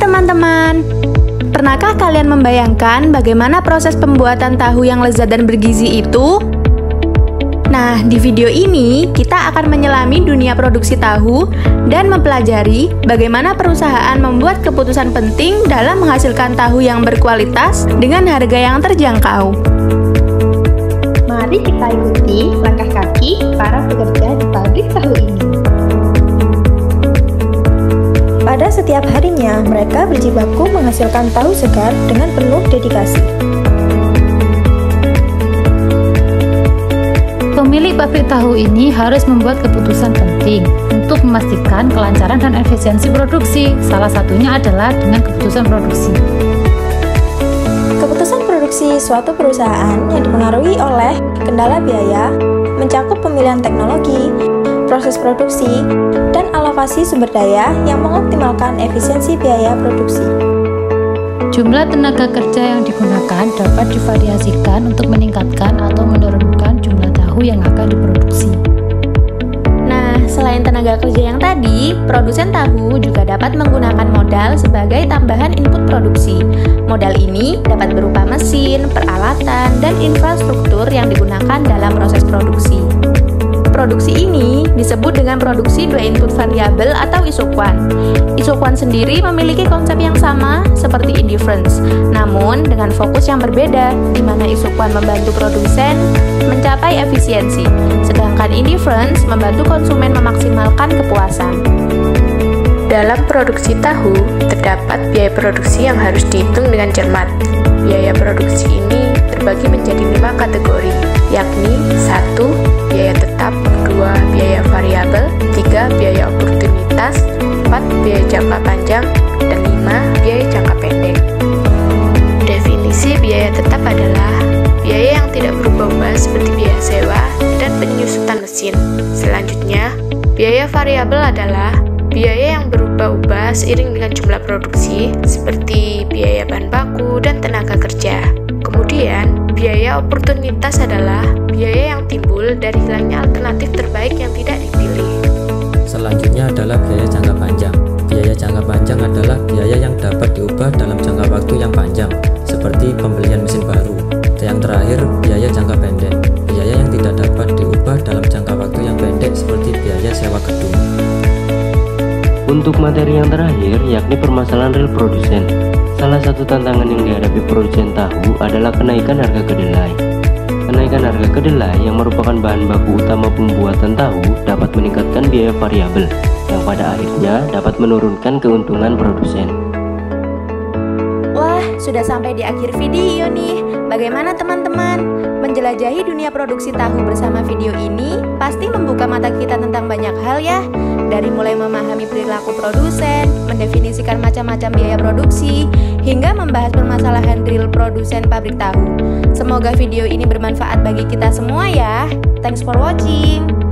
Hai teman-teman, pernahkah kalian membayangkan bagaimana proses pembuatan tahu yang lezat dan bergizi itu? Nah, di video ini kita akan menyelami dunia produksi tahu dan mempelajari bagaimana perusahaan membuat keputusan penting dalam menghasilkan tahu yang berkualitas dengan harga yang terjangkau. Mari kita ikuti langkah kaki para pekerja di pabrik tahu ini. Pada setiap harinya, mereka berjibaku menghasilkan tahu segar dengan penuh dedikasi. Pemilik pabrik tahu ini harus membuat keputusan penting untuk memastikan kelancaran dan efisiensi produksi. Salah satunya adalah dengan keputusan produksi. Keputusan produksi suatu perusahaan yang dipengaruhi oleh kendala biaya, mencakup pemilihan teknologi, proses produksi, dan alokasi sumber daya yang mengoptimalkan efisiensi biaya produksi. Jumlah tenaga kerja yang digunakan dapat divariasikan untuk meningkatkan atau menurunkan jumlah tahu yang akan diproduksi. Nah, selain tenaga kerja yang tadi, produsen tahu juga dapat menggunakan modal sebagai tambahan input produksi. Modal ini dapat berupa mesin, peralatan, dan infrastruktur yang digunakan dalam proses produksi. Produksi ini disebut dengan produksi dua input variabel atau isokuan. Isokuan sendiri memiliki konsep yang sama seperti indifference, namun dengan fokus yang berbeda, di mana isokuan membantu produsen mencapai efisiensi, sedangkan indifference membantu konsumen memaksimalkan kepuasan. Dalam produksi tahu, terdapat biaya produksi yang harus dihitung dengan cermat. Biaya produksi ini terbagi menjadi 5 kategori, yakni 1. Biaya tetap, 2. Biaya variabel, 3. Biaya oportunitas, 4. Biaya jangka panjang, dan 5. Biaya jangka pendek. Definisi biaya tetap adalah biaya yang tidak berubah-ubah seperti biaya sewa dan penyusutan mesin. Selanjutnya, biaya variabel adalah biaya yang berubah-ubah seiring dengan jumlah produksi, seperti biaya bahan baku dan tenaga kerja. Kemudian, biaya oportunitas adalah biaya yang timbul dari hilangnya alternatif terbaik yang tidak dipilih. Selanjutnya adalah biaya jangka panjang. Biaya jangka panjang adalah biaya yang dapat diubah dalam jangka waktu yang panjang, seperti pembelian mesin baru. Dan yang terakhir, biaya jangka pendek. Biaya yang tidak dapat diubah dalam jangka waktu yang pendek, seperti biaya sewa gedung. Untuk materi yang terakhir, yakni permasalahan real produsen. Salah satu tantangan yang dihadapi produsen tahu adalah kenaikan harga kedelai. Kenaikan harga kedelai yang merupakan bahan baku utama pembuatan tahu dapat meningkatkan biaya variabel, yang pada akhirnya dapat menurunkan keuntungan produsen. Wah, sudah sampai di akhir video nih. Bagaimana teman-teman? Menjelajahi dunia produksi tahu bersama video ini pasti membuka mata kita tentang banyak hal ya. Dari mulai memahami perilaku produsen, mendefinisikan macam-macam biaya produksi, hingga membahas permasalahan real produsen pabrik tahu. Semoga video ini bermanfaat bagi kita semua ya. Thanks for watching.